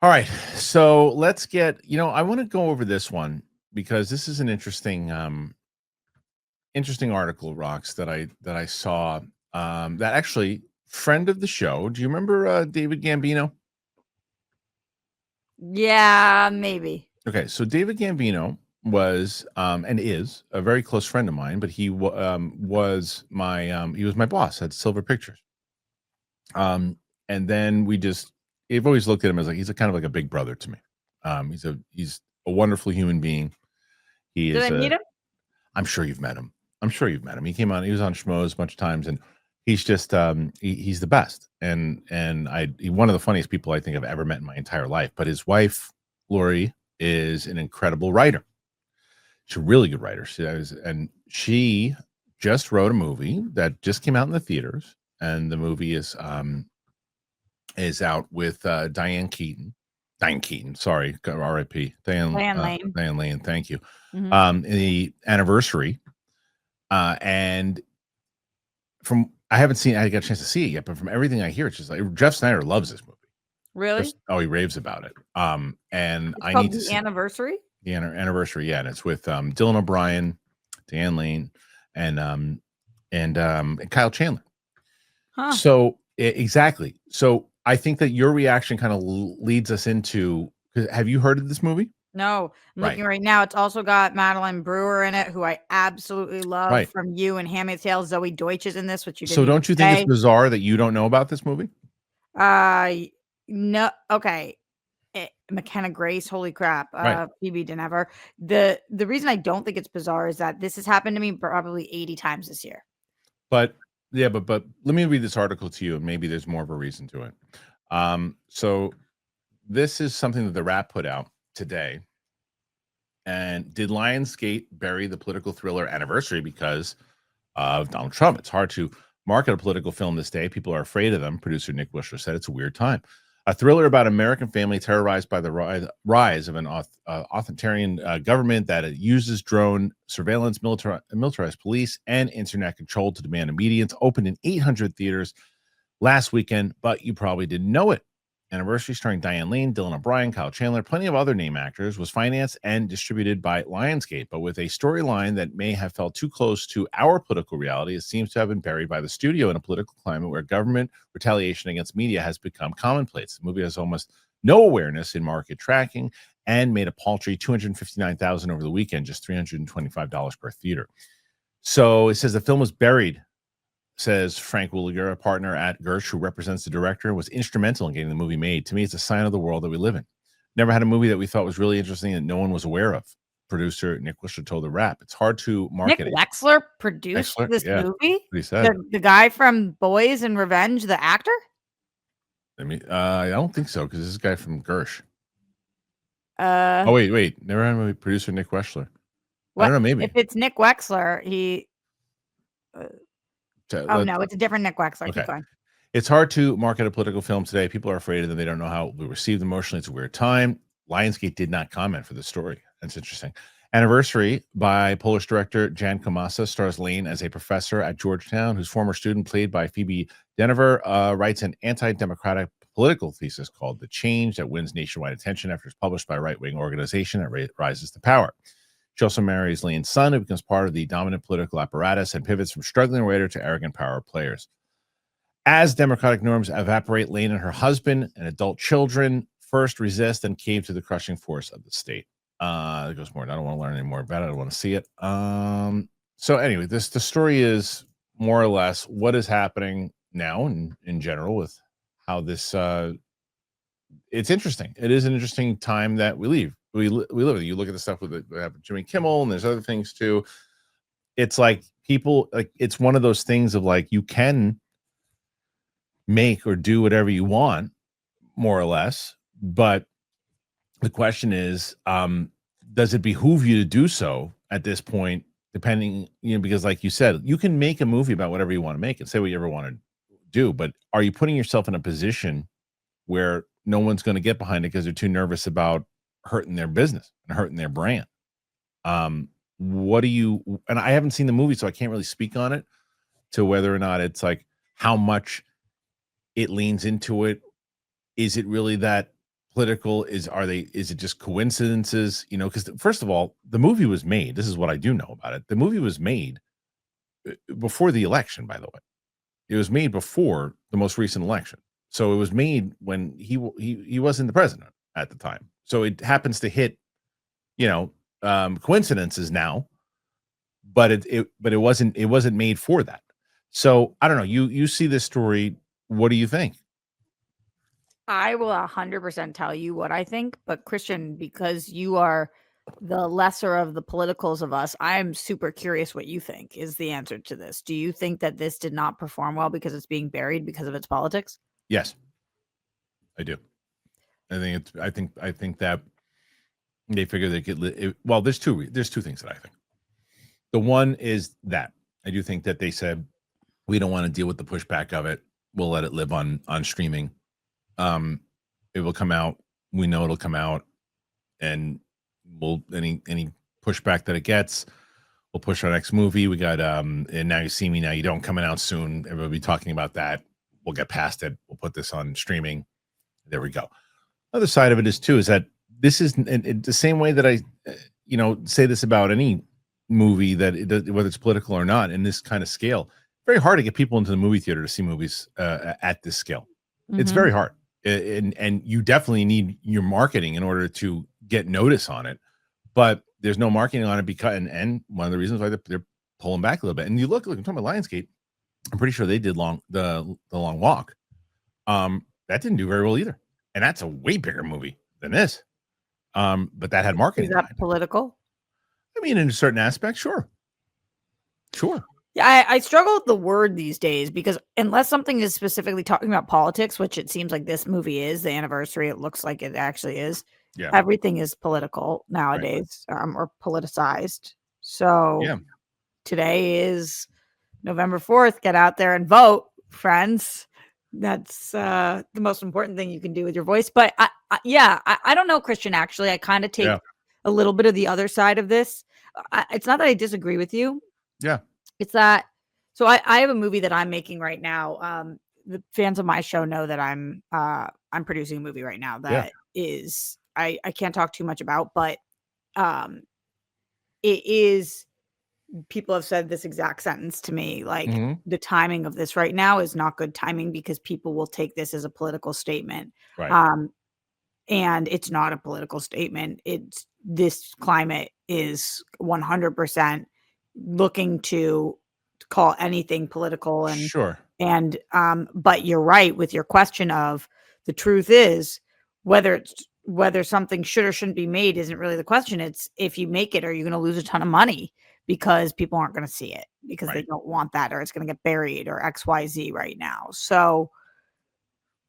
All right. So let's get, I want to go over this one because this is an interesting article, Rox, that I saw. That actually friend of the show. Do you remember David Gambino? Yeah, maybe. Okay, so David Gambino was and is a very close friend of mine, but was my boss at Silver Pictures. And then I've always looked at him as like he's a kind of like a big brother to me. He's a wonderful human being. He Did is I meet a him? I'm sure you've met him. I'm sure you've met him. He was on Schmoes a bunch of times, and he's just he's the best. He's one of the funniest people I think I've ever met in my entire life. But his wife, Lori, is an incredible writer. She's a really good writer. She just wrote a movie that just came out in the theaters, and the movie is out with Diane Keaton. Diane Keaton, sorry, R.I.P. Diane Lane. Diane Lane, thank you. Mhm. The anniversary, and I haven't seen. I got a chance to see it yet, but from everything I hear, it's just like Jeff Snyder loves this movie. Really? He raves about it. And It's I called need to The see Anniversary? the anniversary. Yeah, and it's with Dylan O'Brien, Diane Lane, and Kyle Chandler. Huh. So exactly. So I think that your reaction kind of leads us into. 'Cause have you heard of this movie? No, I'm Right. looking right now. It's also got Madeline Brewer in it, who I absolutely love Right. from You and Handmaid's Tale. Zoe Deutsch is in this, which you So didn't even don't you think it's say. bizarre that you don't know about this movie? No. Okay. McKenna Grace, holy crap. Right. Phoebe Denever. The reason I don't think it's bizarre is that this has happened to me probably 80 times this year. But yeah, but let me read this article to you, and maybe there's more of a reason to it. So this is something that the Wrap put out today. And did Lionsgate bury the political thriller Anniversary because of Donald Trump? It's hard to market a political film this day. People are afraid of them. Producer Nick Wishler said it's a weird time. A thriller about an American family terrorized by the rise of an authoritarian government that uses drone surveillance, militarized police, and internet control to demand obedience. Opened in 800 theaters last weekend, but you probably didn't know it. Anniversary, starring Diane Lane, Dylan O'Brien, Kyle Chandler, plenty of other name actors, was financed and distributed by Lionsgate, but with a storyline that may have felt too close to our political reality. It seems to have been buried by the studio in a political climate where government retaliation against media has become commonplace. The movie has almost no awareness in market tracking and made a paltry $259,000 over the weekend, just $325 per theater. So it says the film was buried, says Frank Wooliger, a partner at Gersh who represents the director, was instrumental in getting the movie made. To me, it's a sign of the world that we live in. Never had a movie that we thought was really interesting that no one was aware of. Producer Nick Wishler told the Wrap, it's hard to market Nick it. Wexler produced this Yeah, movie? what he said. The guy from Boys and Revenge, the actor? I don't think so, because this is a guy from Gersh. Uh, Oh, wait. Never had a movie. Producer Nick Wexler. I don't know, maybe. If it's Nick Wexler, he. No, it's a different Nick Wexler. Okay. Keep going. It's hard to market a political film today. People are afraid of them. They don't know how it will be received emotionally. It's a weird time. Lionsgate did not comment for the story. That's interesting. Anniversary by Polish director Jan Komasa stars Lane as a professor at Georgetown, whose former student, played by Phoebe Denever, writes an anti-democratic political thesis called The Change that wins nationwide attention after it's published by a right-wing organization that rises to power. She also marries Lane's son, who becomes part of the dominant political apparatus and pivots from struggling writer to arrogant power players. As democratic norms evaporate, Lane and her husband and adult children first resist and cave to the crushing force of the state. There goes more. I don't want to learn any more about it. I don't want to see it. So anyway, the story is more or less what is happening now in general with how this. It's interesting. It is an interesting time that we live. We live. You look at the stuff with Jimmy Kimmel, and there's other things too. It's like people like it's one of those things of like you can make or do whatever you want, more or less. But the question is, does it behoove you to do so at this point? Depending, because like you said, you can make a movie about whatever you want to make and say what you ever want to do. But are you putting yourself in a position where no one's going to get behind it because they're too nervous about hurting their business and hurting their brand? What do you? And I haven't seen the movie, so I can't really speak on it to whether or not it's like how much it leans into it. Is it really that political? Is it just coincidences? Because first of all, the movie was made. This is what I do know about it. The movie was made before the election, by the way. It was made before the most recent election. So it was made when he wasn't the president at the time. So it happens to hit, coincidences now, but it wasn't made for that. So I don't know. You see this story. What do you think? I will 100% tell you what I think, but Kristian, because you are the lesser of the politicals of us, I am super curious what you think is the answer to this. Do you think that this did not perform well because it's being buried because of its politics? Yes, I do. I think that they figure they could. Well, there's two things that I think. The one is that I do think that they said we don't want to deal with the pushback of it. We'll let it live on streaming. It will come out. We know it'll come out, and we'll any pushback that it gets, we'll push our next movie. We got and Now You See Me, Now You Don't coming out soon. Everybody will be talking about that. We'll get past it. We'll put this on streaming. There we go. Other side of it is that this is in the same way that I, say this about any movie that whether it's political or not in this kind of scale. Very hard to get people into the movie theater to see movies at this scale. Mm-hmm. It's very hard. And you definitely need your marketing in order to get notice on it, but there's no marketing on it because and one of the reasons why they're pulling back a little bit. And you look, I'm talking about Lionsgate. I'm pretty sure they did the Long Walk. That didn't do very well either, and that's a way bigger movie than this. But that had marketing. Is that political? I mean, in a certain aspect, sure. Yeah, I struggle with the word these days because unless something is specifically talking about politics, which it seems like this movie is, the anniversary, it looks like it actually is. Yeah. Everything is political nowadays, right. Or politicized. So Today is November 4th. Get out there and vote, friends. That's the most important thing you can do with your voice. But I don't know, Kristian, actually. I kind of take a little bit of the other side of this. It's not that I disagree with you. Yeah. It's that, so I have a movie that I'm making right now. The fans of my show know that I'm producing a movie right now that is, I can't talk too much about, but it is, people have said this exact sentence to me, like the timing of this right now is not good timing because people will take this as a political statement. Right. And it's not a political statement. This climate is 100% looking to call anything political and sure. And but you're right with your question of the truth is whether something should or shouldn't be made isn't really the question. It's if you make it, are you going to lose a ton of money because people aren't going to see it because they don't want that, or it's going to get buried or XYZ right now. So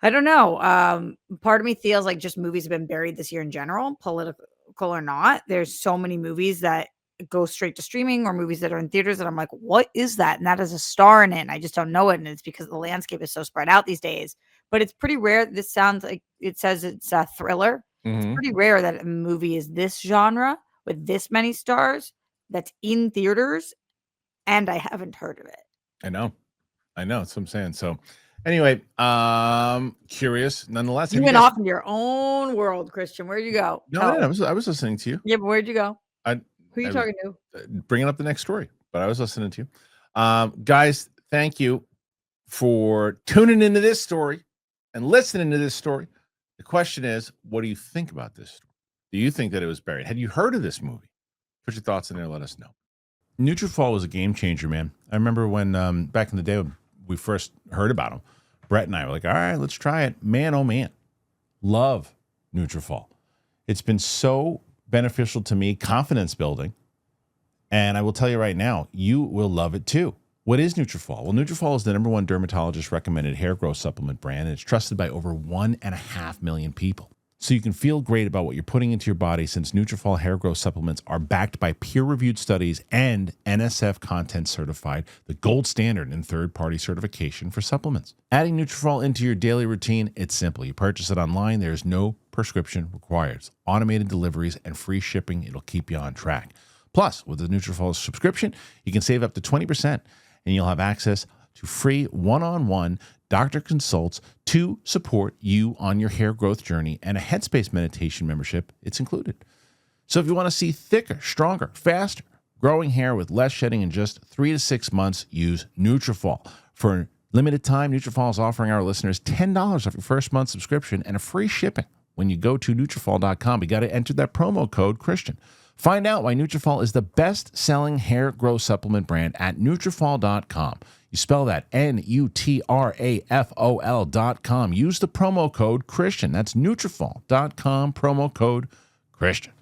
I don't know. Part of me feels like just movies have been buried this year in general, political or not. There's so many movies that go straight to streaming or movies that are in theaters that I'm like, what is that? And that is a star in it. And I just don't know it. And it's because the landscape is so spread out these days. But it's pretty rare. This sounds like it says it's a thriller. It's pretty rare that a movie is this genre with this many stars that's in theaters. And I haven't heard of it. I know. That's what I'm saying. So anyway, curious nonetheless. You went off in your own world, Kristian. Where'd you go? No, I was listening to you. Yeah, but where'd you go? Who are you talking to? Bringing up the next story, but I was listening to you. Guys, thank you for tuning into this story and listening to this story. The question is, what do you think about this story? Do you think that it was buried? Had you heard of this movie? Put your thoughts in there. Let us know. Nutrafol was a game changer, man. I remember when back in the day when we first heard about them, Brett and I were like, all right, let's try it. Man, oh man. Love Nutrafol. It's been so beneficial to me, confidence building. And I will tell you right now, you will love it too. What is Nutrafol? Well, Nutrafol is the #1 dermatologist recommended hair growth supplement brand, and it's trusted by over 1.5 million people. So you can feel great about what you're putting into your body, since Nutrafol hair growth supplements are backed by peer-reviewed studies and NSF content certified, the gold standard in third-party certification for supplements. Adding Nutrafol into your daily routine, it's simple. You purchase it online. There's no prescription required. It's automated deliveries and free shipping. It'll keep you on track. Plus, with the Nutrafol subscription, you can save up to 20%, and you'll have access to free one-on-one doctor consults to support you on your hair growth journey, and a Headspace meditation membership, it's included. So if you want to see thicker, stronger, faster growing hair with less shedding in just 3 to 6 months, use Nutrafol. For limited time, Nutrafol is offering our listeners $10 off your first month subscription and a free shipping when you go to Nutrafol.com. You got to enter that promo code Kristian. Find out why Nutrafol is the best-selling hair growth supplement brand at Nutrafol.com. You spell that Nutrafol.com. Use the promo code Kristian. That's Nutrafol.com, promo code Kristian.